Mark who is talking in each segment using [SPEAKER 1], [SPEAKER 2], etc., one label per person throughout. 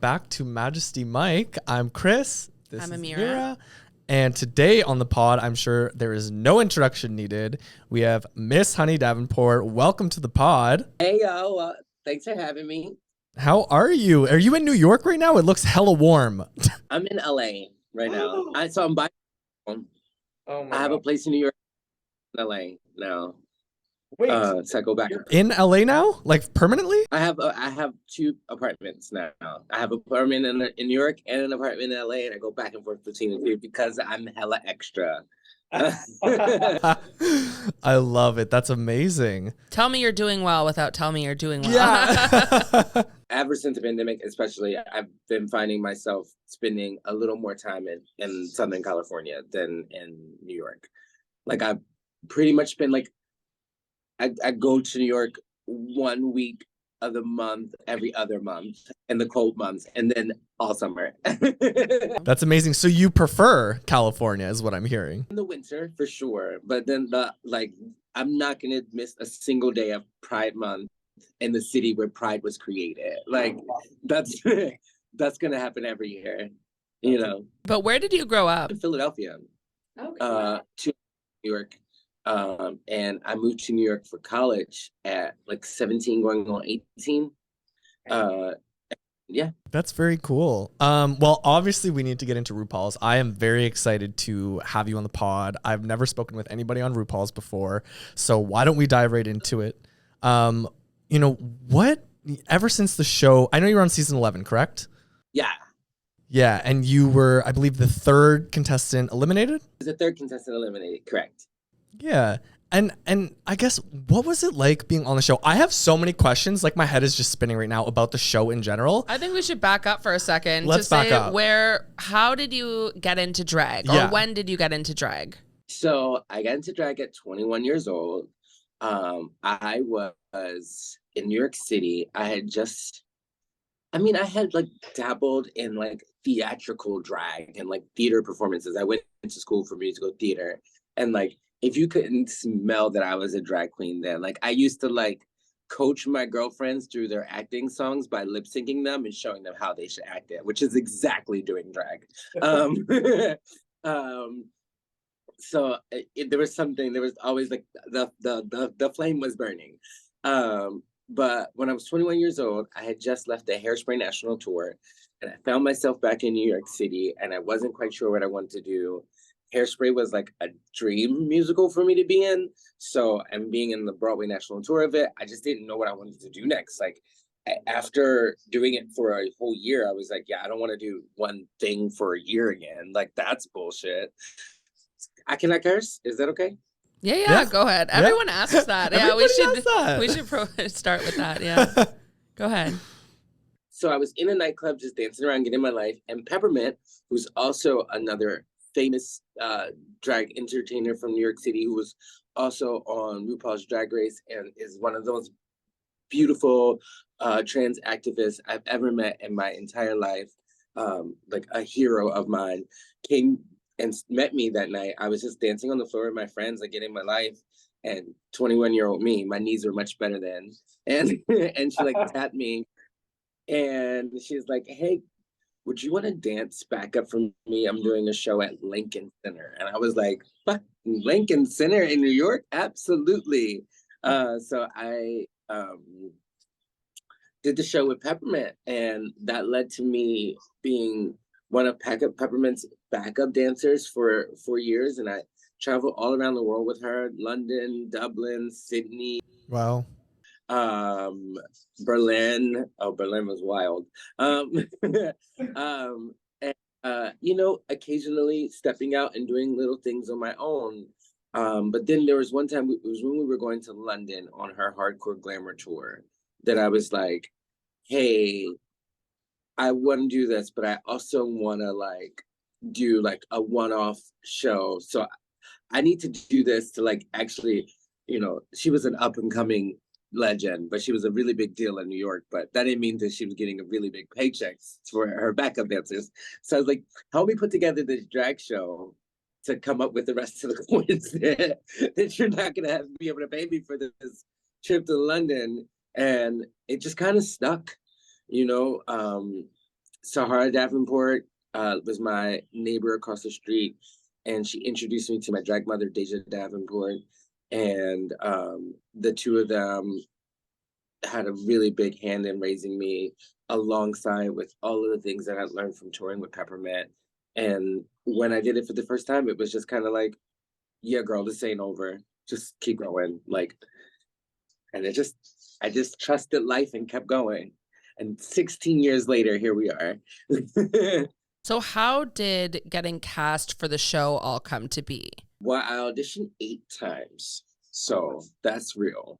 [SPEAKER 1] Back to Majesty Mike. I'm Chris.
[SPEAKER 2] I'm
[SPEAKER 1] Is
[SPEAKER 2] Amira.
[SPEAKER 1] And today on the pod, I'm sure there is no introduction needed. We have Miss Honey Davenport. Welcome to the pod.
[SPEAKER 3] Hey, yo. Thanks for having me.
[SPEAKER 1] How are you? Are you in New York right now? It looks hella warm.
[SPEAKER 3] I'm in LA right now. I'm by.
[SPEAKER 1] Oh
[SPEAKER 3] I have a place in New York, LA now.
[SPEAKER 1] Wait,
[SPEAKER 3] so I go back.
[SPEAKER 1] in LA now? Like permanently?
[SPEAKER 3] I have two apartments now. I have an apartment in New York and an apartment in LA, and I go back and forth between the two because I'm hella extra.
[SPEAKER 1] I love it. That's amazing.
[SPEAKER 2] Tell me you're doing well without tell me you're doing well.
[SPEAKER 1] Yeah.
[SPEAKER 3] Ever since the pandemic, especially, I've been finding myself spending a little more time in Southern California than in New York. Like I've pretty much been like, I go to New York 1 week of the month, every other month, in the cold months, and then all summer.
[SPEAKER 1] That's amazing. So you prefer California is what I'm hearing.
[SPEAKER 3] In the winter, for sure. But then I'm not going to miss a single day of Pride Month in the city where Pride was created. Like, that's going to happen every year, you know.
[SPEAKER 2] But where did you grow up?
[SPEAKER 3] In Philadelphia. To New York. And I moved to New York for college at like 17 going on 18. Yeah.
[SPEAKER 1] That's very cool. Well, obviously we need to get into RuPaul's. I am very excited to have you on the pod. I've never spoken with anybody on RuPaul's before. So why don't we dive right into it? Ever since the show, I know you were on season 11, correct?
[SPEAKER 3] Yeah.
[SPEAKER 1] Yeah. And you were, I believe, the third contestant eliminated?
[SPEAKER 3] The third contestant eliminated, correct.
[SPEAKER 1] Yeah. And I guess, what was it like being on the show? I have so many questions. Like, my head is just spinning right now about the show in general.
[SPEAKER 2] I think we should back up for a second.
[SPEAKER 1] Let's back up.
[SPEAKER 2] How did you get into drag? Or when did you get into drag?
[SPEAKER 3] So I got into drag at 21 years old. I was in New York City. I had like dabbled in like theatrical drag and like theater performances. I went to school for musical theater, and like, if you couldn't smell that I was a drag queen then, like I used to like coach my girlfriends through their acting songs by lip syncing them and showing them how they should act it, which is exactly doing drag. So there was always like the flame was burning. But when I was 21 years old, I had just left the Hairspray National Tour, and I found myself back in New York City, and I wasn't quite sure what I wanted to do. Hairspray was like a dream musical for me to be in. So, and being in the Broadway National Tour of it, I just didn't know what I wanted to do next. Like, after doing it for a whole year, I was like, yeah, I don't want to do one thing for a year again. Like, that's bullshit. Can I curse? Is that okay?
[SPEAKER 2] Yeah, go ahead. Yeah. Everyone asks that. Yeah, we should start with that. Yeah. Go ahead.
[SPEAKER 3] So I was in a nightclub just dancing around, getting my life, and Peppermint, who's also another famous drag entertainer from New York City, who was also on RuPaul's Drag Race and is one of the most beautiful trans activists I've ever met in my entire life. Like a hero of mine, came and met me that night. I was just dancing on the floor with my friends, like getting my life, and 21-year-old me, my knees were much better then. And and she like tapped me, and she's like, "Hey, would you want to dance back up for me? I'm doing a show at Lincoln Center." And I was like, "Fuck, Lincoln Center in New York? Absolutely." So I did the show with Peppermint, and that led to me being one of Peppermint's backup dancers for 4 years. And I traveled all around the world with her: London, Dublin, Sydney.
[SPEAKER 1] Wow.
[SPEAKER 3] Berlin. Oh, Berlin was wild. Occasionally stepping out and doing little things on my own. But then there was one time, it was when we were going to London on her hardcore glamour tour, that I was like, hey, I want to do this, but I also want to like do like a one-off show. So I need to do this to like actually, she was an up and coming legend, but she was a really big deal in New York, but that didn't mean that she was getting a really big paychecks for her backup dancers. So I was like, help me put together this drag show to come up with the rest of the coins that you're not going to be able to pay me for this trip to London. And it just kind of stuck, Sahara Davenport was my neighbor across the street, and she introduced me to my drag mother, Deja Davenport. And the two of them had a really big hand in raising me, alongside with all of the things that I learned from touring with Peppermint. And when I did it for the first time, it was just kind of like, yeah, girl, this ain't over. Just keep going. Like, and I just trusted life and kept going. And 16 years later, here we are.
[SPEAKER 2] So how did getting cast for the show all come to be?
[SPEAKER 3] Well, I auditioned 8 times. So that's real.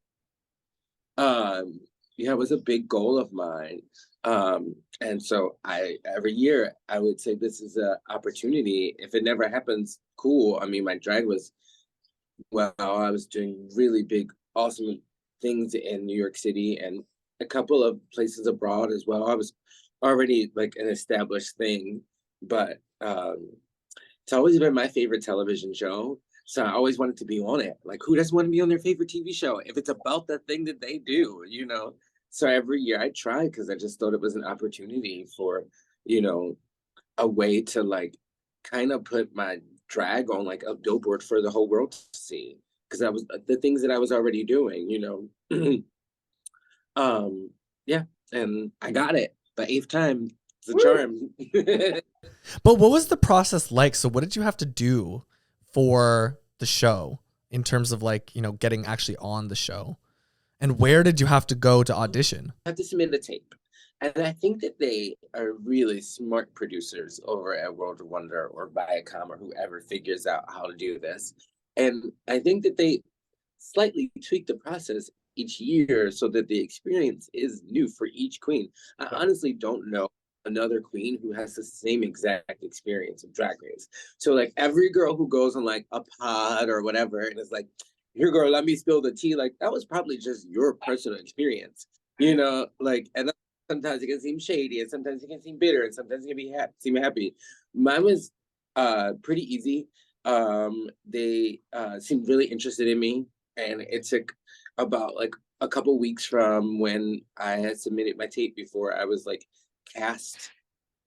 [SPEAKER 3] Yeah, it was a big goal of mine. And so every year I would say this is an opportunity. If it never happens, cool. I mean, my drag was, well, I was doing really big, awesome things in New York City and a couple of places abroad as well. I was already like an established thing, but it's always been my favorite television show. So I always wanted to be on it. Like, who doesn't want to be on their favorite TV show if it's about the thing that they do, you know? So every year I tried because I just thought it was an opportunity for, you know, a way to like kind of put my drag on like a billboard for the whole world to see. Because that was the things that I was already doing, you know? Yeah, and I got it. The 8th time, it's a charm.
[SPEAKER 1] But what was the process like? So what did you have to do for the show in terms of like, you know, getting actually on the show? And where did you have to go to audition?
[SPEAKER 3] I have to submit a tape. And I think that they are really smart producers over at World of Wonder or Viacom or whoever figures out how to do this. And I think that they slightly tweak the process each year so that the experience is new for each queen. I honestly don't know another queen who has the same exact experience of Drag Race. So like every girl who goes on like a pod or whatever and is like, here girl, let me spill the tea, like that was probably just your personal experience, you know, like, and sometimes it can seem shady and sometimes it can seem bitter and sometimes it can be seem happy. Mine was pretty easy. They seemed really interested in me, and it took about like a couple weeks from when I had submitted my tape before I was like cast,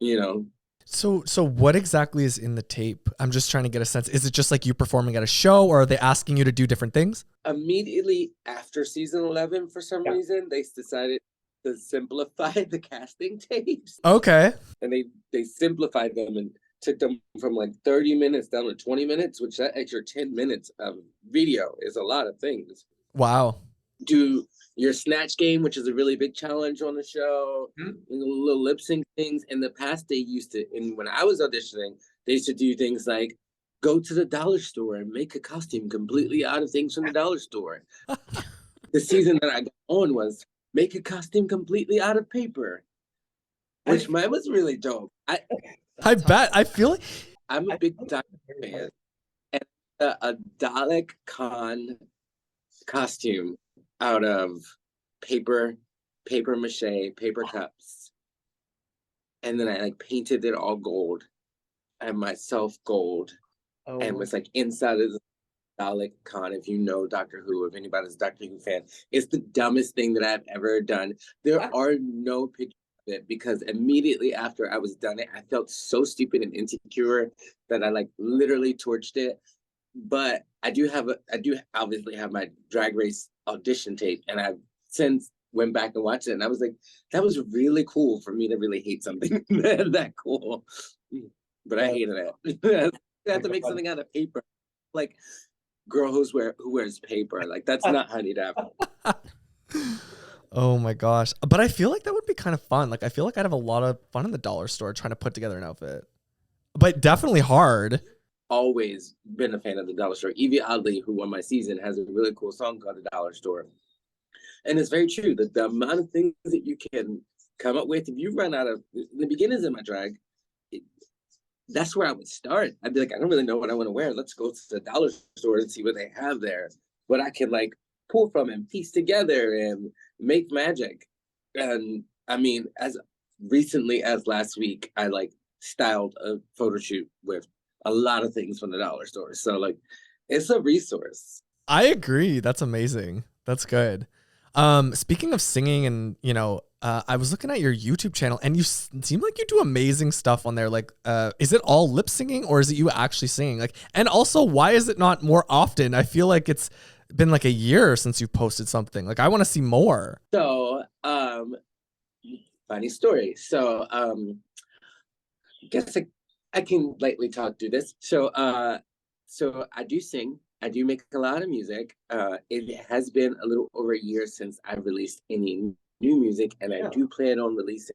[SPEAKER 3] you know.
[SPEAKER 1] So what exactly is in the tape? I'm just trying to get a sense. Is it just like you performing at a show, or are they asking you to do different things?
[SPEAKER 3] Immediately after season 11, for some reason, they decided to simplify the casting tapes.
[SPEAKER 1] Okay.
[SPEAKER 3] And they simplified them and took them from like 30 minutes down to 20 minutes, which that extra 10 minutes of video is a lot of things.
[SPEAKER 1] Wow.
[SPEAKER 3] Do your snatch game, which is a really big challenge on the show, little lip sync things. In the past, they used to, and when I was auditioning, they used to do things like go to the dollar store and make a costume completely out of things from the dollar store. The season that I got on was make a costume completely out of paper, which mine was really dope.
[SPEAKER 1] I bet. I feel like
[SPEAKER 3] I'm a big Dalek fan, and a Dalek con costume out of paper mache, paper cups, and then I like painted it all gold, and myself gold, and was like inside of the Dalek con. If you know Doctor Who, if anybody's a Doctor Who fan, it's the dumbest thing that I've ever done. There are no pictures of it because immediately after I was done it, I felt so stupid and insecure that I like literally torched it. But I do obviously have my Drag Race audition tape, and I've since went back and watched it, and I was like, that was really cool for me to really hate something that cool. But I hated it. I have to make something out of paper, like girl who wears paper. Like that's not Honey Davenport.
[SPEAKER 1] Oh my gosh. But I feel like that would be kind of fun. Like I feel like I'd have a lot of fun in the dollar store trying to put together an outfit. But definitely hard.
[SPEAKER 3] Always been a fan of the dollar store. Evie Oddly, who won my season, has a really cool song called The Dollar Store. And it's very true that the amount of things that you can come up with, if you run out of, in the beginnings of my drag, that's where I would start. I'd be like, I don't really know what I want to wear. Let's go to the dollar store and see what they have there. What I can like pull from and piece together and make magic. And I mean, as recently as last week, I like styled a photo shoot with a lot of things from the dollar store. So like, it's a resource.
[SPEAKER 1] I agree. That's amazing. That's good. Speaking of singing and, you know, I was looking at your YouTube channel, and you seem like you do amazing stuff on there. Like, is it all lip singing, or is it you actually singing? Like, and also, why is it not more often? I feel like it's been like a year since you posted something. Like, I want to see more.
[SPEAKER 3] So, funny story. So, guess I can lightly talk through this. So I do sing. I do make a lot of music. It has been a little over a year since I've released any new music, and I do plan on releasing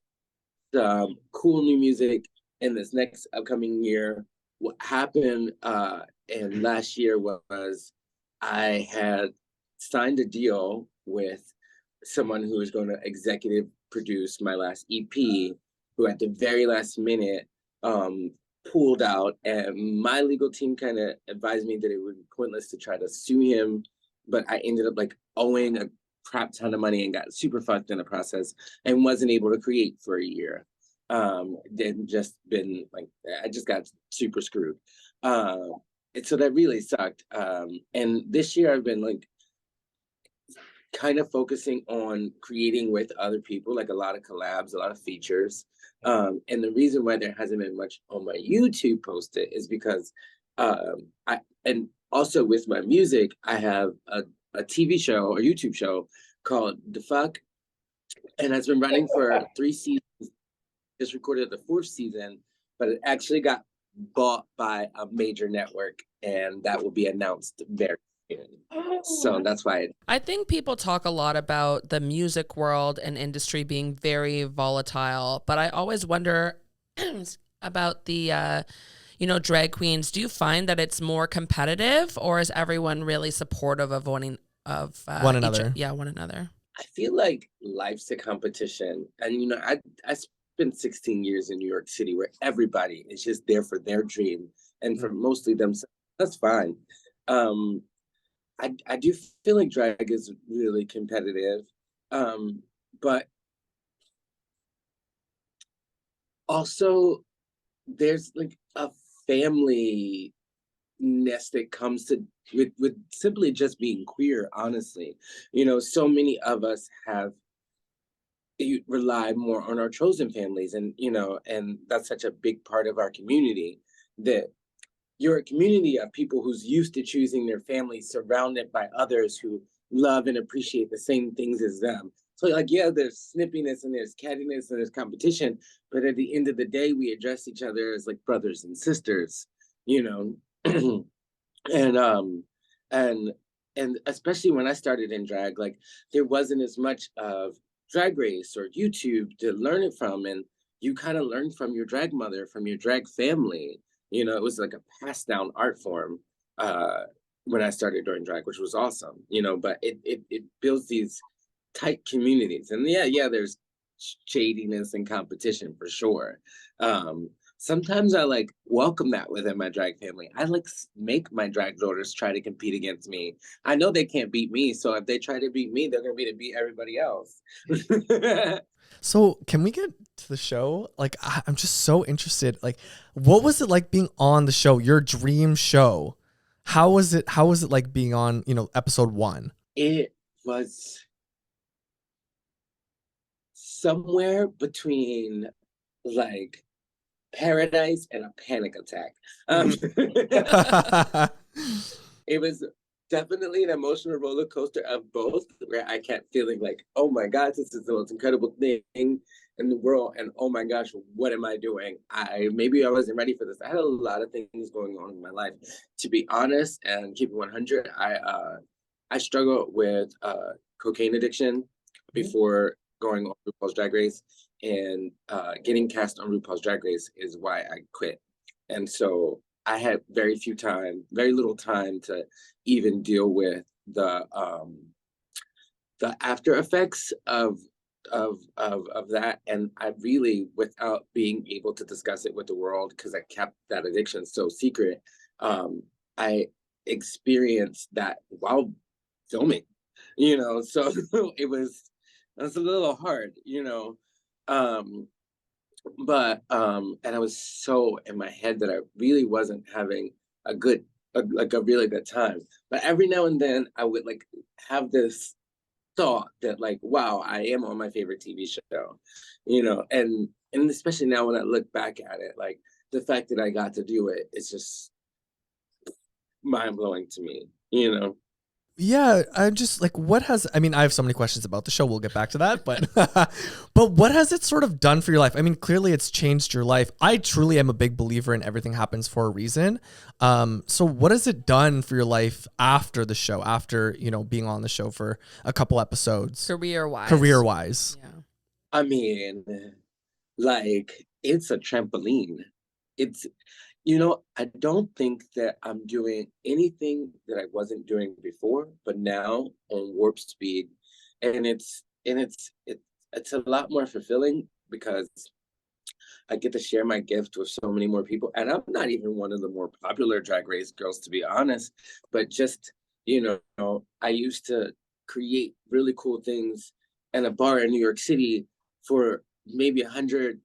[SPEAKER 3] cool new music in this next upcoming year. What happened in last year was I had signed a deal with someone who was going to executive produce my last EP, who at the very last minute pulled out, and my legal team kind of advised me that it would be pointless to try to sue him, but I ended up like owing a crap ton of money and got super fucked in the process and wasn't able to create for a year. Then just been like, I just got super screwed. And so that really sucked. And this year I've been like kind of focusing on creating with other people, like a lot of collabs, a lot of features. And the reason why there hasn't been much on my YouTube posted is because and also with my music, I have a TV show or YouTube show called The Fuck, and it's been running for 3 seasons. Just recorded the 4th season, but it actually got bought by a major network, and that will be announced very soon. So that's why
[SPEAKER 2] I think people talk a lot about the music world and industry being very volatile, but I always wonder about the drag queens. Do you find that it's more competitive, or is everyone really supportive of one another? One another.
[SPEAKER 3] I feel like life's a competition, and I spent 16 years in New York City where everybody is just there for their dream and for mostly themselves. That's fine. I do feel like drag is really competitive, but also there's like a family nest that comes to with simply just being queer. Honestly, so many of us have rely more on our chosen families, and that's such a big part of our community, that you're a community of people who's used to choosing their family surrounded by others who love and appreciate the same things as them. So like, yeah, there's snippiness and there's cattiness and there's competition, but at the end of the day, we address each other as like brothers and sisters, and and especially when I started in drag, like there wasn't as much of Drag Race or YouTube to learn it from, and you kind of learn from your drag mother, from your drag family. It was like a passed down art form when I started doing drag, which was awesome. But it builds these tight communities, and yeah, there's shadiness and competition for sure. Sometimes I like welcome that within my drag family. I like make my drag daughters try to compete against me. I know they can't beat me, so if they try to beat me, they're gonna be to beat everybody else.
[SPEAKER 1] So can we get to the show? Like, I'm just so interested. Like, what was it like being on the show, your dream show? How was it like being on, episode 1?
[SPEAKER 3] It was somewhere between like paradise and a panic attack. It was definitely an emotional roller coaster of both, where I kept feeling like, oh my gosh, this is the most incredible thing in the world, and oh my gosh, what am I doing? Maybe I wasn't ready for this. I had a lot of things going on in my life. To be honest and keep it 100, I struggled with cocaine addiction before going on RuPaul's Drag Race, and getting cast on RuPaul's Drag Race is why I quit. And so I had very little time to even deal with the after effects of that. And I really, without being able to discuss it with the world, because I kept that addiction so secret, I experienced that while filming, so it was a little hard, but and I was so in my head that I really wasn't having a really good time. But every now and then I would like have this thought that like, wow, I am on my favorite TV show, you know, and especially now when I look back at it, like the fact that I got to do it, it's just mind blowing to me, you know.
[SPEAKER 1] Yeah, I'm just like, what has, I mean, I have so many questions about the show. We'll get back to that, but, but what has it sort of done for your life? I mean, clearly it's changed your life. I truly am a big believer in everything happens for a reason. So what has it done for your life after the show, after, you know, being on the show for a couple episodes? Career wise.
[SPEAKER 2] Yeah.
[SPEAKER 3] I mean, like, it's a trampoline. It's, you know, I don't think that I'm doing anything that I wasn't doing before, but now on warp speed, and it's a lot more fulfilling because I get to share my gift with so many more people, and I'm not even one of the more popular Drag Race girls, to be honest. But just, you know, I used to create really cool things in a bar in New York City for maybe 100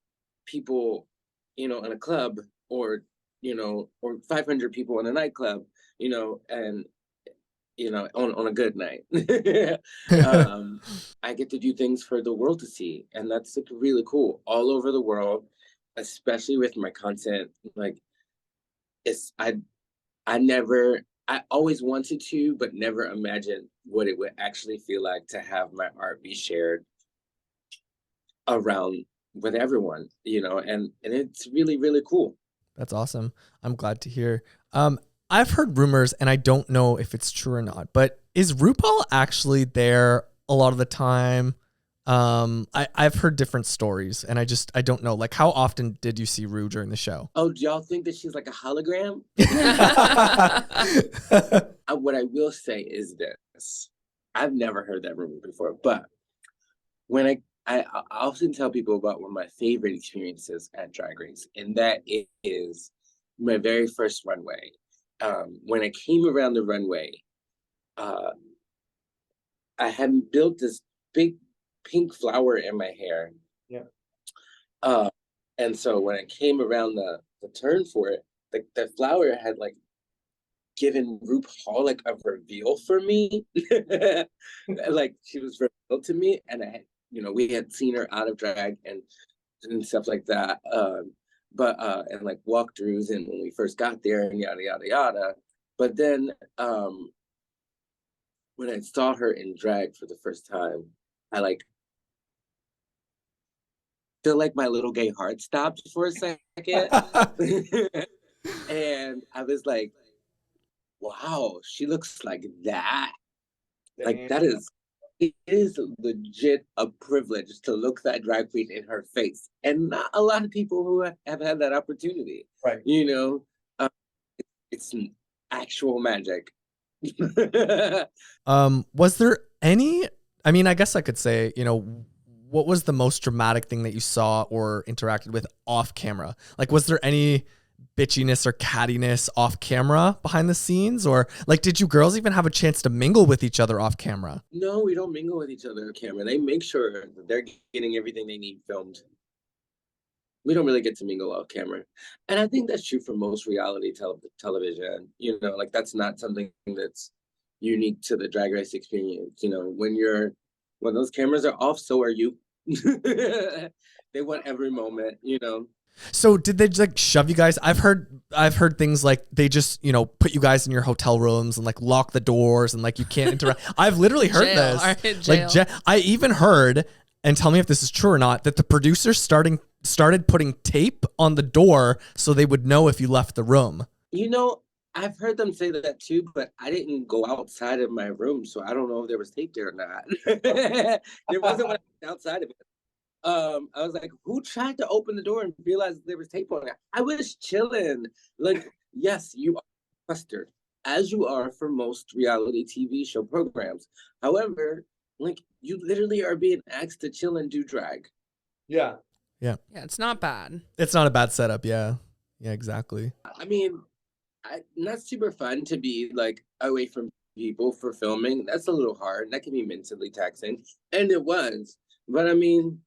[SPEAKER 3] people, you know, in a club, or you know, or 500 people in a nightclub, you know, and you know, on a good night. I get to do things for the world to see, and that's like really cool, all over the world, especially with my content. Like, it's I always wanted to, but never imagined what it would actually feel like to have my art be shared around with everyone, you know, and it's really, really cool.
[SPEAKER 1] That's awesome. I'm glad to hear. I've heard rumors, and I don't know if it's true or not, but is RuPaul actually there a lot of the time? I've heard different stories, and I don't know. Like, how often did you see Ru during the show?
[SPEAKER 3] Oh, do y'all think that she's like a hologram? What I will say is this. I've never heard that rumor before, but when I often tell people about one of my favorite experiences at Drag Race, and that is my very first runway. When I came around the runway, I had built this big pink flower in my hair. Yeah. And so when I came around the turn for it, the flower had like given RuPaul like a reveal for me. Like, she was revealed to me, and I had, you know, we had seen her out of drag and stuff like that. But and like walkthroughs and when we first got there and yada yada yada. But then when I saw her in drag for the first time, I like feel like my little gay heart stopped for a second. And I was like, wow, she looks like that. Like, that is, it is legit a privilege to look that drag queen in her face. And not a lot of people who have had that opportunity. Right. You know, it's actual magic.
[SPEAKER 1] Was there any, I mean, I guess I could say, you know, what was the most dramatic thing that you saw or interacted with off camera? Like, was there any bitchiness or cattiness off camera behind the scenes? Or like, did you girls even have a chance to mingle with each other off camera?
[SPEAKER 3] No, we don't mingle with each other on camera. They make sure that they're getting everything they need filmed. We don't really get to mingle off camera. And I think that's true for most reality television. You know, like, that's not something that's unique to the Drag Race experience. You know, when those cameras are off, so are you. They want every moment, you know.
[SPEAKER 1] So did they just like shove you guys? I've heard things like they just, you know, put you guys in your hotel rooms and like lock the doors and like you can't interact. I've literally heard
[SPEAKER 2] Jail.
[SPEAKER 1] this.
[SPEAKER 2] Jail.
[SPEAKER 1] Like I even heard, and tell me if this is true or not, that the producers started putting tape on the door so they would know if you left the room.
[SPEAKER 3] You know, I've heard them say that too, but I didn't go outside of my room, so I don't know if there was tape there or not. There wasn't when I was outside of it. I was like, who tried to open the door and realized there was tape on it? I was chilling. Like, yes, you are flustered, as you are for most reality TV show programs. However, like, you literally are being asked to chill and do drag.
[SPEAKER 1] Yeah.
[SPEAKER 2] Yeah, it's not bad.
[SPEAKER 1] It's not a bad setup. Yeah. Yeah, exactly.
[SPEAKER 3] I mean, not super fun to be like away from people for filming. That's a little hard. That can be mentally taxing. And it was. But I mean,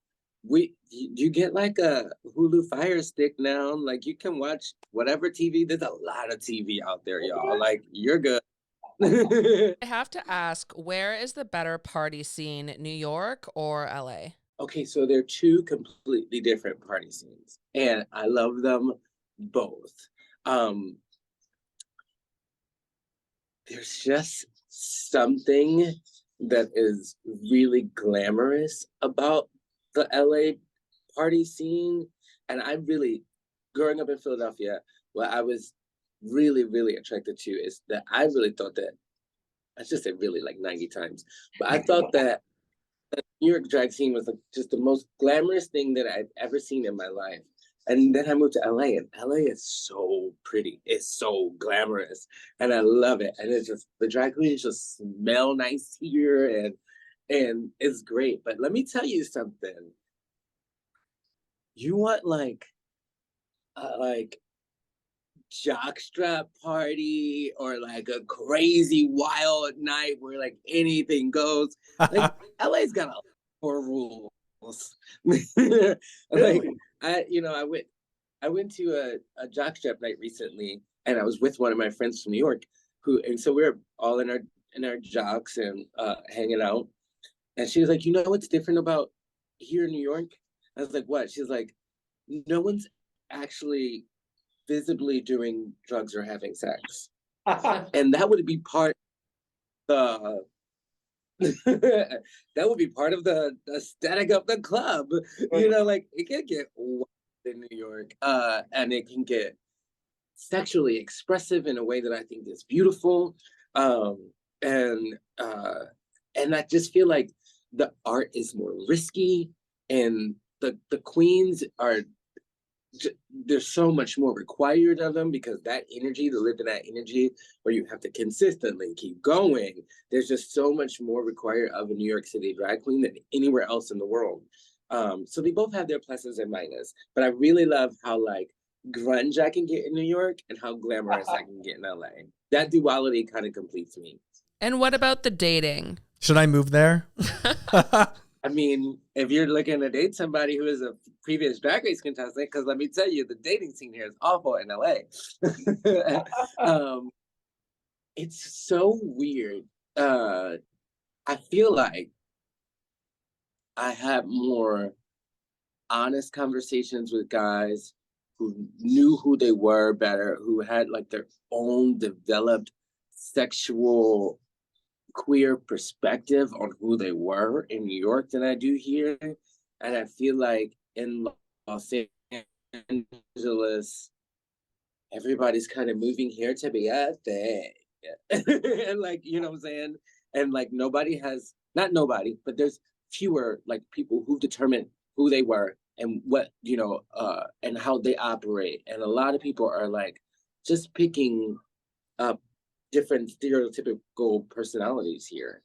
[SPEAKER 3] you get like a Hulu Fire Stick now. Like, you can watch whatever TV. There's a lot of TV out there, y'all. Like, you're good.
[SPEAKER 2] I have to ask, where is the better party scene, New York or LA?
[SPEAKER 3] Okay, so they're two completely different party scenes, and I love them both. Um, there's just something that is really glamorous about the LA party scene. And I really, growing up in Philadelphia, what I was really, really attracted to is that I really thought that, I should say really like 90 times, but I thought that the New York drag scene was like just the most glamorous thing that I've ever seen in my life. And then I moved to LA, and LA is so pretty. It's so glamorous, and I love it. And it's just the drag queens just smell nice here, and it's great. But let me tell you something. You want like jockstrap party or like a crazy wild night where like anything goes. Like LA's got a lot more rules. Like I went to a jockstrap night recently, and I was with one of my friends from New York and so we are all in our jocks and hanging out. And she was like, you know what's different about here in New York? I was like, what? She's like, no one's actually visibly doing drugs or having sex. And that would be part of the that would be part of the aesthetic of the club. You know, like it can get wild in New York, and it can get sexually expressive in a way that I think is beautiful. Um, and and I just feel like the art is more risky, and the queens are there's so much more required of them because that energy, to live in that energy where you have to consistently keep going, there's just so much more required of a New York City drag queen than anywhere else in the world. So they both have their pluses and minuses, but I really love how like grunge I can get in New York and how glamorous I can get in LA. That duality kind of completes me.
[SPEAKER 2] And what about the dating?
[SPEAKER 1] Should I move there?
[SPEAKER 3] I mean, if you're looking to date somebody who is a previous Drag Race contestant, because let me tell you, the dating scene here is awful in LA. It's so weird. I feel like I have more honest conversations with guys who knew who they were better, who had like their own developed sexual queer perspective on who they were in New York than I do here. And I feel like in Los Angeles, everybody's kind of moving here to be a thing. And like, you know what I'm saying? And like nobody has, not nobody, but there's fewer like people who determine who they were and what, and how they operate. And a lot of people are like just picking up different stereotypical personalities here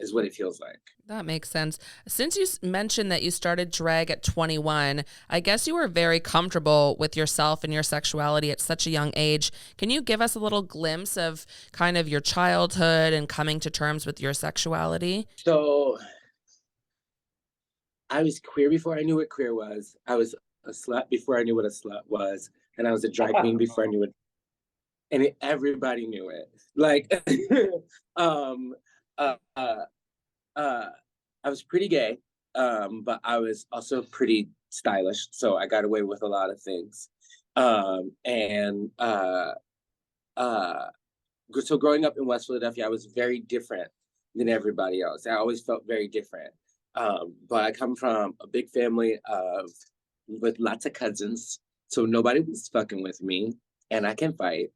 [SPEAKER 3] is what it feels like.
[SPEAKER 2] That makes sense. Since you mentioned that you started drag at 21, I guess you were very comfortable with yourself and your sexuality at such a young age. Can you give us a little glimpse of kind of your childhood and coming to terms with your sexuality?
[SPEAKER 3] So I was queer before I knew what queer was. I was a slut before I knew what a slut was. And I was a drag queen before I knew it. And everybody knew it. Like, I was pretty gay, but I was also pretty stylish. So I got away with a lot of things. So growing up in West Philadelphia, I was very different than everybody else. I always felt very different. But I come from a big family with lots of cousins. So nobody was fucking with me, and I can fight.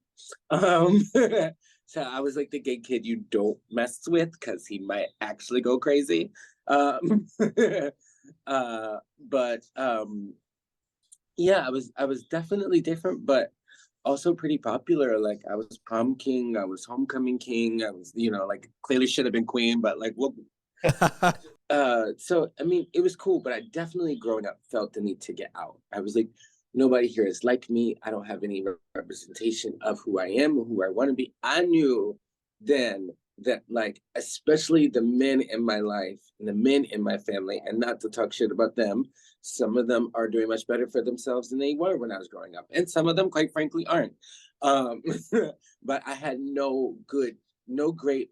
[SPEAKER 3] So I was like the gay kid you don't mess with because he might actually go crazy. But yeah, I was definitely different, but also pretty popular. Like I was prom king, I was homecoming king, I was, like clearly should have been queen, but like what so I mean it was cool, but I definitely growing up felt the need to get out. I was like, nobody here is like me. I don't have any representation of who I am or who I want to be. I knew then that like, especially the men in my life and the men in my family, and not to talk shit about them, Some of them are doing much better for themselves than they were when I was growing up. And some of them, quite frankly, aren't. Um, but I had no great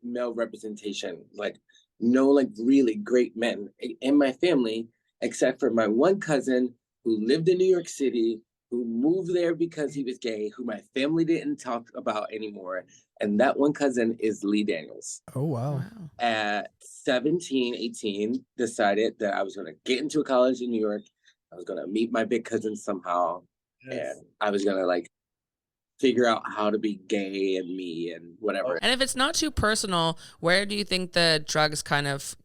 [SPEAKER 3] male representation, like no like really great men in my family, except for my one cousin who lived in New York City, who moved there because he was gay, who my family didn't talk about anymore. And that one cousin is Lee Daniels.
[SPEAKER 1] Oh, wow.
[SPEAKER 3] At 17, 18, decided that I was going to get into a college in New York. I was going to meet my big cousin somehow. Yes. And I was going to like figure out how to be gay and me and whatever.
[SPEAKER 2] And if it's not too personal, where do you think the drugs kind of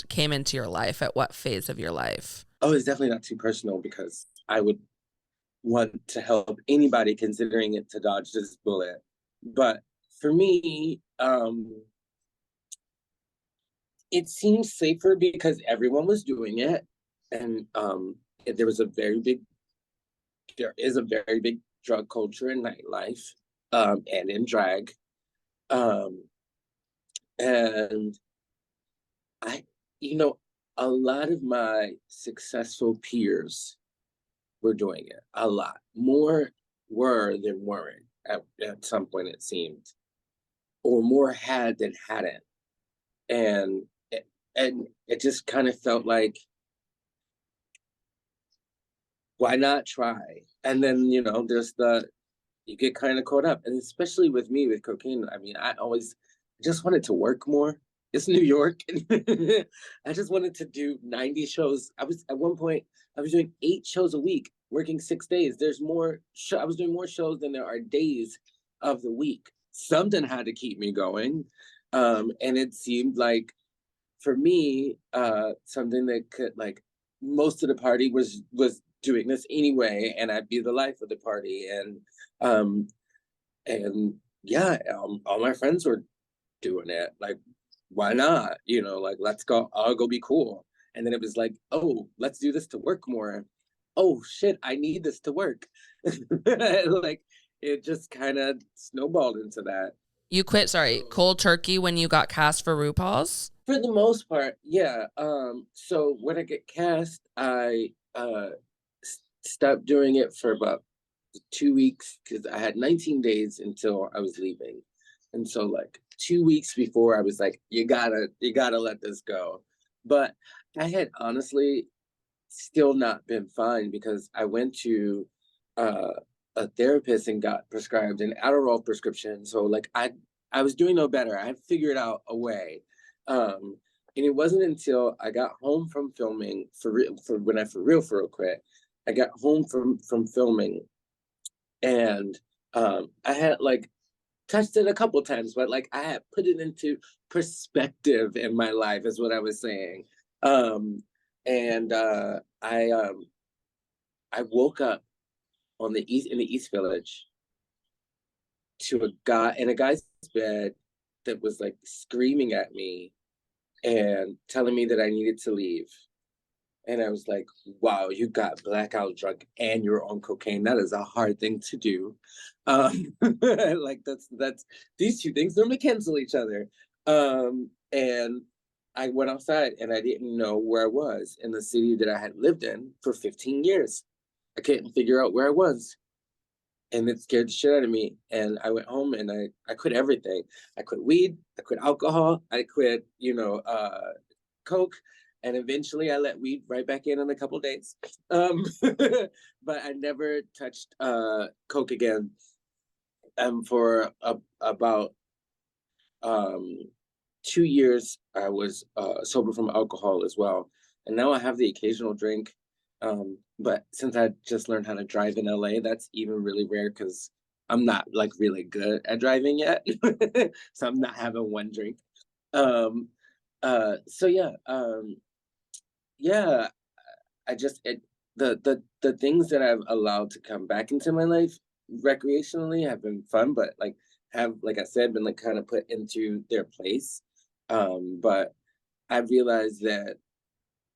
[SPEAKER 2] came into your life? At what phase of your life?
[SPEAKER 3] Oh, it's definitely not too personal because I would want to help anybody considering it to dodge this bullet. But for me, it seems safer because everyone was doing it. And there is a very big drug culture in nightlife and in drag. And I, a lot of my successful peers were doing it. A lot more were than weren't at some point, it seemed, or more had than hadn't. And it just kind of felt like, why not try? And then, there's you get kind of caught up. And especially with me, with cocaine, I mean, I just wanted to work more. It's New York. I just wanted to do 90 shows. At one point, I was doing 8 shows a week, working 6 days. I was doing more shows than there are days of the week. Something had to keep me going. And it seemed like, for me, something that could, like, most of the party was doing this anyway, and I'd be the life of the party. And yeah, all my friends were doing it. Like, why not? Like, let's go, I'll go be cool. And then it was like, oh, let's do this to work more. Oh shit, I need this to work. Like, it just kind of snowballed into that.
[SPEAKER 2] You quit, cold turkey when you got cast for RuPaul's?
[SPEAKER 3] For the most part, yeah. So when I get cast, I stopped doing it for about 2 weeks because I had 19 days until I was leaving. And so like 2 weeks before, I was like, you gotta let this go. But I had honestly still not been fine because I went to a therapist and got prescribed an Adderall prescription. So like I was doing no better. I had figured out a way. And it wasn't until I got home from filming for real quit. I got home from filming, and I had like touched it a couple times, but like I had put it into perspective in my life, is what I was saying. And I woke up in the East Village to a guy in a guy's bed that was like screaming at me and telling me that I needed to leave. And I was like, wow, you got blackout drunk and you're on cocaine. That is a hard thing to do. Like that's these two things normally cancel each other. And I went outside and I didn't know where I was in the city that I had lived in for 15 years. I couldn't figure out where I was. And it scared the shit out of me. And I went home and I quit everything. I quit weed, I quit alcohol, I quit, Coke. And eventually I let weed right back in a couple of days. But I never touched Coke again. For about 2 years, I was sober from alcohol as well. And now I have the occasional drink. But since I just learned how to drive in LA, that's even really rare because I'm not like really good at driving yet. So I'm not having one drink. So yeah, the things that I've allowed to come back into my life recreationally have been fun, but have, like I said, been like kind of put into their place. But I realized that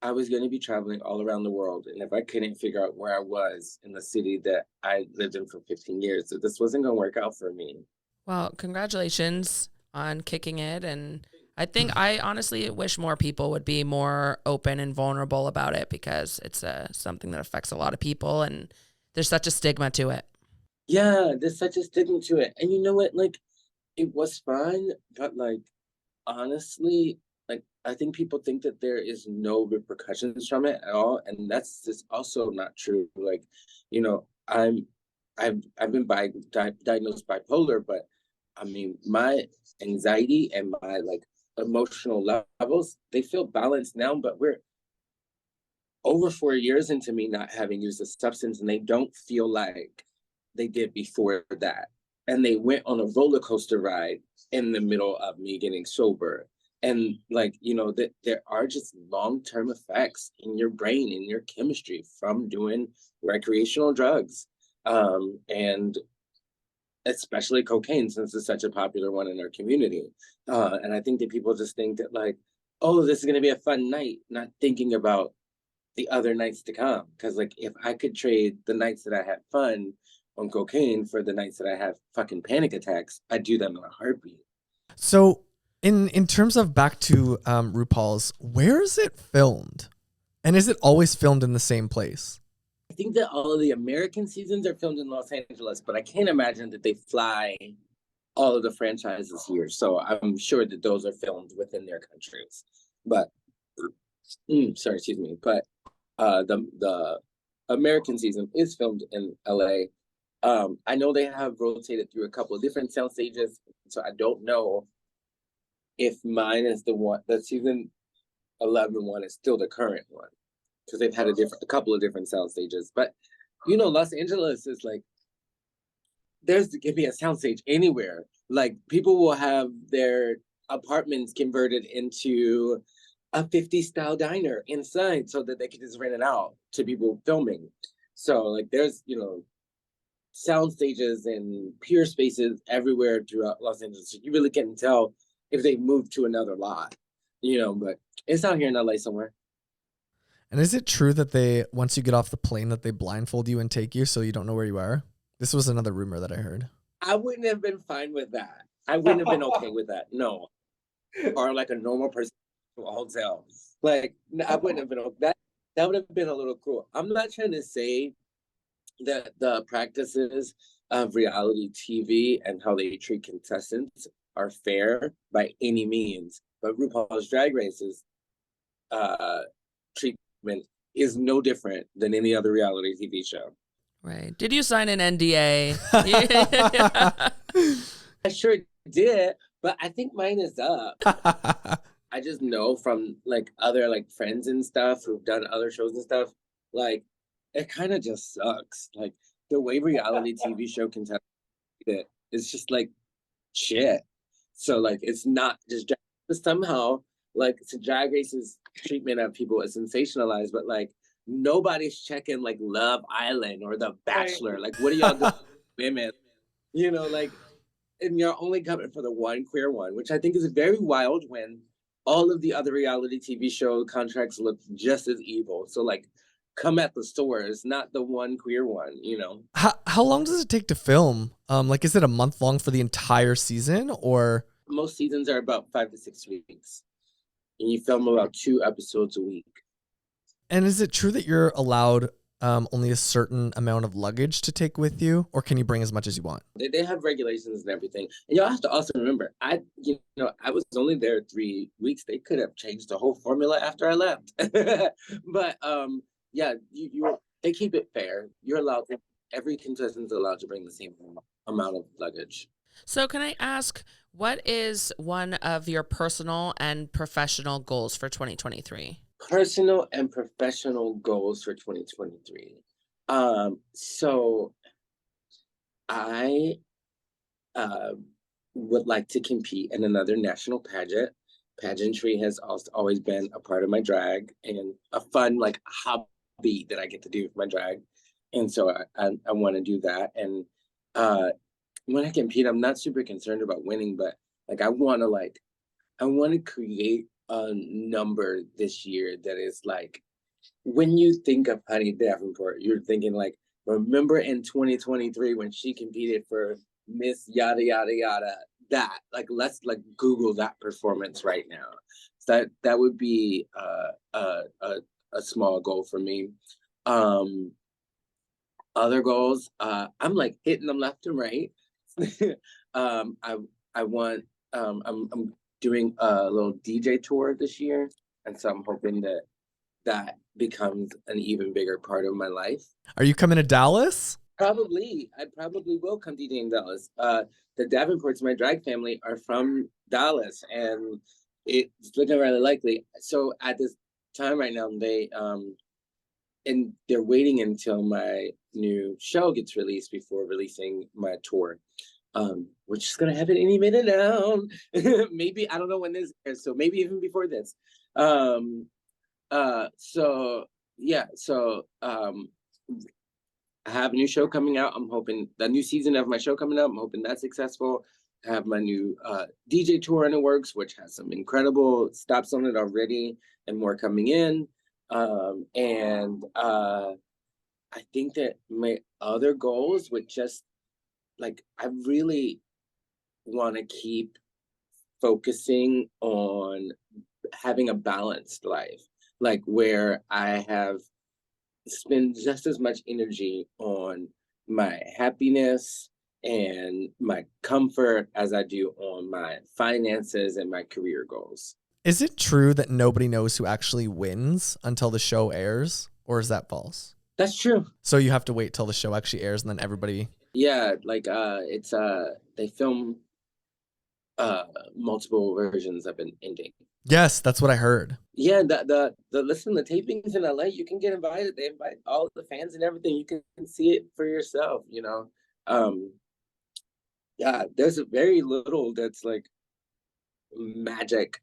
[SPEAKER 3] I was going to be traveling all around the world, and if I couldn't figure out where I was in the city that I lived in for 15 years, that this wasn't going to work out for me.
[SPEAKER 2] Well, congratulations on kicking it and I think I honestly wish more people would be more open and vulnerable about it, because it's something that affects a lot of people, and there's such a stigma to it.
[SPEAKER 3] Yeah, there's such a stigma to it. And you know what? Like, it was fun, but like, honestly, like, I think people think that there is no repercussions from it at all, and that's just also not true. Like, you know, I've been diagnosed bipolar, but I mean, my anxiety and my like emotional levels, they feel balanced now, but we're over 4 years into me not having used a substance, and they don't feel like they did before that. And they went on a roller coaster ride in the middle of me getting sober. And like, you know, that there are just long-term effects in your brain, in your chemistry from doing recreational drugs. And especially cocaine, since it's such a popular one in our community. And I think that people just think that like, oh, this is gonna be a fun night, not thinking about the other nights to come. Because like, if I could trade the nights that I had fun on cocaine for the nights that I have fucking panic attacks, I'd do them in a heartbeat.
[SPEAKER 1] So in terms of back to RuPaul's, where is it filmed? And is it always filmed in the same place?
[SPEAKER 3] I think that all of the American seasons are filmed in Los Angeles, but I can't imagine that they fly all of the franchises here. So I'm sure that those are filmed within their countries. But sorry, excuse me. But the American season is filmed in LA. I know they have rotated through a couple of different sound stages, so I don't know if mine is the season 11 one is still the current one, because they've had a couple of different sound stages. But you know, Los Angeles is like, give me a soundstage anywhere. Like, people will have their apartments converted into a 50s style diner inside so that they can just rent it out to people filming. So like, there's, you know, sound stages and pier spaces everywhere throughout Los Angeles. So you really can't tell if they moved to another lot, you know, but it's out here in LA somewhere.
[SPEAKER 1] And is it true that once you get off the plane, that they blindfold you and take you so you don't know where you are? This was another rumor that I heard.
[SPEAKER 3] I wouldn't have been fine with that. I wouldn't have been okay with that. No. Or like a normal person to a hotel. Like, I wouldn't have been that would have been a little cruel. I'm not trying to say that the practices of reality TV and how they treat contestants are fair by any means, but RuPaul's Drag Race's treatment is no different than any other reality TV show.
[SPEAKER 2] Right. Did you sign an NDA?
[SPEAKER 3] I sure did, but I think mine is up. I just know from like other like friends and stuff who've done other shows and stuff, like, it kind of just sucks. Like, the way reality TV show contestants it, it's just like shit. So like, it's not just somehow like, so Drag Race's treatment of people is sensationalized, but like, nobody's checking like Love Island or The Bachelor. Like, what are y'all doing, women? You know, like, and you're only coming for the one queer one, which I think is very wild when all of the other reality TV show contracts look just as evil. So like, come at the stores, not the one queer one, you know.
[SPEAKER 1] How long does it take to film? Like, is it a month long for the entire season, or?
[SPEAKER 3] Most seasons are about 5 to 6 weeks, and you film about 2 episodes a week.
[SPEAKER 1] And is it true that you're allowed only a certain amount of luggage to take with you, or can you bring as much as you want?
[SPEAKER 3] They have regulations and everything. And y'all have to also remember, I was only there 3 weeks. They could have changed the whole formula after I left. But yeah, they keep it fair. Every contestant's allowed to bring the same amount of luggage.
[SPEAKER 2] So can I ask, what is one of your personal and professional goals for 2023?
[SPEAKER 3] Personal and professional goals for 2023. So I would like to compete in another national pageant. Pageantry has also always been a part of my drag and a fun like hobby that I get to do with my drag. And so I want to do that. And when I compete, I'm not super concerned about winning, but like, I want to create a number this year that is like, when you think of Honey Davenport, you're thinking like, remember in 2023 when she competed for Miss Yada Yada Yada? that. Like, let's like Google that performance right now. So that would be a small goal for me. Other goals, I'm like hitting them left and right. I want I'm doing a little DJ tour this year, and so I'm hoping that becomes an even bigger part of my life.
[SPEAKER 1] Are you coming to Dallas?
[SPEAKER 3] Probably, I probably will come DJ in Dallas. The Davenports, my drag family, are from Dallas, and it's looking really likely. So at this time right now, and they're waiting until my new show gets released before releasing my tour, which is gonna happen any minute now. Maybe, I don't know when this is, so maybe even before this. So yeah, so I have a new show coming out. I'm hoping the new season of my show coming out. I'm hoping that's successful. I have my new DJ tour in the works, which has some incredible stops on it already and more coming in. I think that my other goals would just, like, I really want to keep focusing on having a balanced life, like where I have spend just as much energy on my happiness and my comfort as I do on my finances and my career goals.
[SPEAKER 1] Is it true that nobody knows who actually wins until the show airs, or is that false?
[SPEAKER 3] That's true.
[SPEAKER 1] So you have to wait till the show actually airs and then everybody...
[SPEAKER 3] Yeah, like it's they film multiple versions of an ending.
[SPEAKER 1] Yes, that's what I heard.
[SPEAKER 3] Yeah, the listen, the tapings in LA, you can get invited. They invite all the fans and everything. You can see it for yourself, you know. Yeah, there's a very little that's like magic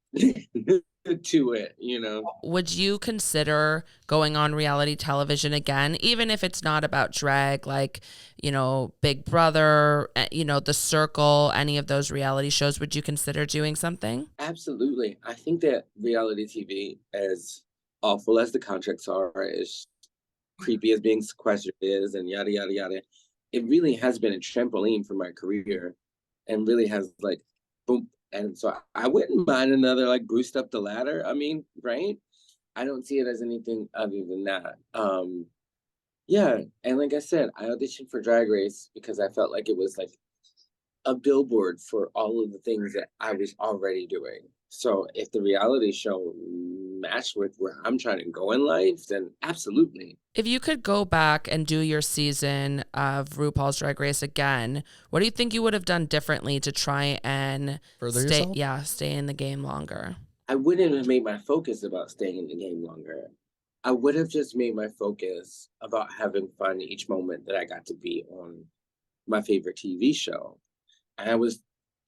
[SPEAKER 3] to it, you know.
[SPEAKER 2] Would you consider going on reality television again, even if it's not about drag, like, you know, Big Brother, you know, The Circle, any of those reality shows? Would you consider doing something?
[SPEAKER 3] Absolutely. I think that reality TV, as awful as the contracts are, as creepy as being sequestered is, and yada, yada, yada, it really has been a trampoline for my career and really has, like, boom. And so I wouldn't mind another, like, boost up the ladder. I mean, right? I don't see it as anything other than that. Yeah. And like I said, I auditioned for Drag Race because I felt like it was like a billboard for all of the things that I was already doing. So if the reality show matched with where I'm trying to go in life, then absolutely.
[SPEAKER 2] If you could go back and do your season of RuPaul's Drag Race again, what do you think you would have done differently to try and
[SPEAKER 1] Further yourself?
[SPEAKER 2] stay in the game longer?
[SPEAKER 3] I wouldn't have made my focus about staying in the game longer. I would have just made my focus about having fun each moment that I got to be on my favorite TV show. And I was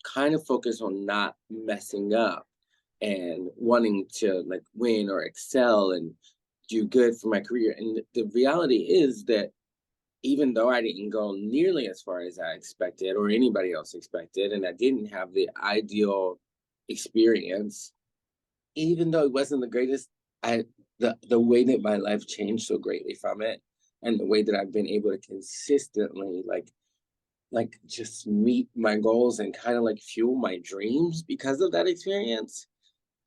[SPEAKER 3] kind of focused on not messing up and wanting to, like, win or excel and do good for my career. And the reality is that even though I didn't go nearly as far as I expected or anybody else expected, and I didn't have the ideal experience, even though it wasn't the greatest, the way that my life changed so greatly from it, and the way that I've been able to consistently like just meet my goals and kind of like fuel my dreams because of that experience,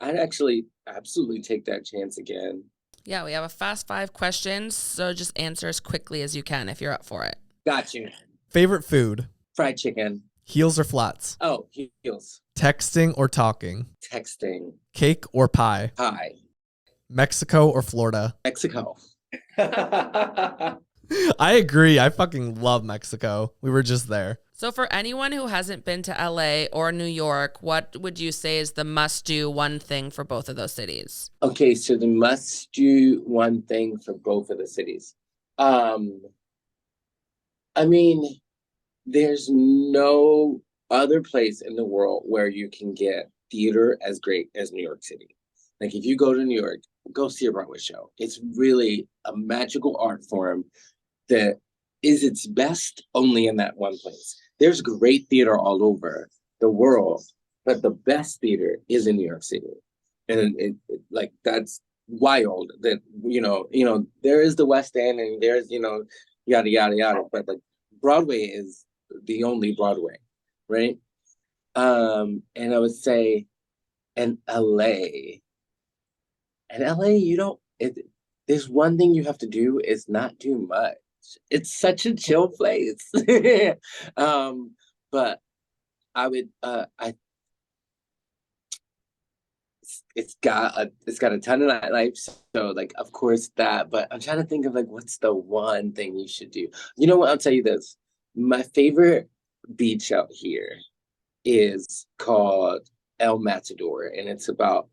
[SPEAKER 3] I'd actually absolutely take that chance again.
[SPEAKER 2] Yeah, we have a fast 5 questions, so just answer as quickly as you can if you're up for it.
[SPEAKER 3] Got you.
[SPEAKER 1] Favorite food?
[SPEAKER 3] Fried chicken.
[SPEAKER 1] Heels or flats?
[SPEAKER 3] Oh, heels.
[SPEAKER 1] Texting or talking?
[SPEAKER 3] Texting.
[SPEAKER 1] Cake or pie?
[SPEAKER 3] Pie.
[SPEAKER 1] Mexico or Florida?
[SPEAKER 3] Mexico.
[SPEAKER 1] I agree. I fucking love Mexico. We were just there.
[SPEAKER 2] So for anyone who hasn't been to LA or New York, what would you say is the must-do one thing for both of those cities?
[SPEAKER 3] Okay, so the must-do one thing for both of the cities. I mean, there's no other place in the world where you can get theater as great as New York City. Like, if you go to New York, go see a Broadway show. It's really a magical art form that is its best only in that one place. There's great theater all over the world, but the best theater is in New York City. And like, that's wild that, you know, there is the West End and there's, yada, yada, yada, but like Broadway is the only Broadway, right? And I would say in LA. In LA, you don't there's one thing you have to do is not do much. It's such a chill place. um, but I would I it's got a ton of nightlife, so like of course that, but I'm trying to think of like what's the one thing you should do. You know what? I'll tell you this. My favorite beach out here is called El Matador, and it's about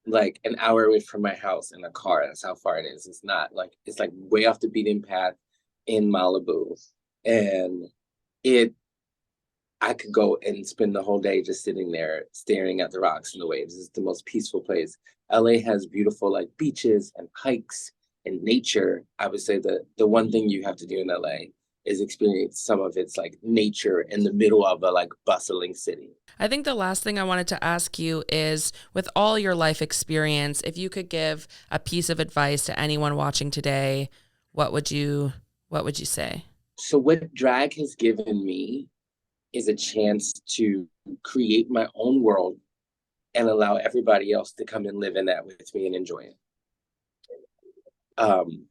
[SPEAKER 3] like an hour away from my house in a car. That's how far it is. It's not like it's like way off the beaten path in Malibu. And it I could go and spend the whole day just sitting there staring at the rocks and the waves. It's the most peaceful place. LA has beautiful like beaches and hikes and nature. I would say the one thing you have to do in LA is experience some of its like nature in the middle of a like bustling city.
[SPEAKER 2] I think the last thing I wanted to ask you is, with all your life experience, if you could give a piece of advice to anyone watching today, what would you say?
[SPEAKER 3] So what drag has given me is a chance to create my own world and allow everybody else to come and live in that with me and enjoy it. Um,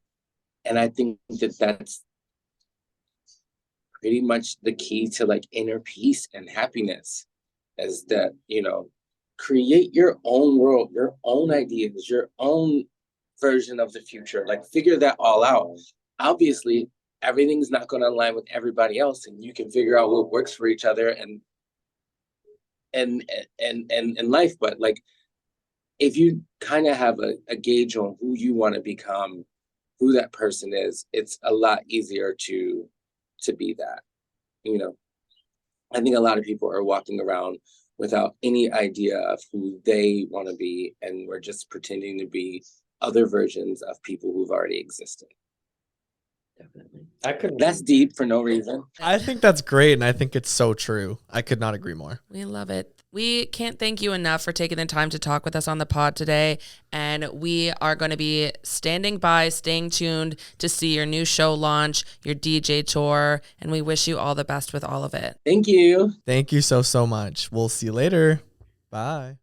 [SPEAKER 3] and I think that that's pretty much the key to like inner peace and happiness, is that, create your own world, your own ideas, your own version of the future, like figure that all out. Obviously, everything's not going to align with everybody else, and you can figure out what works for each other and life. But like, if you kind of have a gauge on who you want to become, who that person is, it's a lot easier to be that. I think a lot of people are walking around without any idea of who they want to be, and we're just pretending to be other versions of people who've already existed.
[SPEAKER 2] Definitely.
[SPEAKER 3] That's deep for no reason.
[SPEAKER 1] I think that's great, and I think it's so true. I could not agree more.
[SPEAKER 2] We love it. We can't thank you enough for taking the time to talk with us on the pod today. And we are going to be standing by, staying tuned to see your new show launch, your DJ tour, and we wish you all the best with all of it.
[SPEAKER 3] Thank you.
[SPEAKER 1] Thank you so much. We'll see you later. Bye.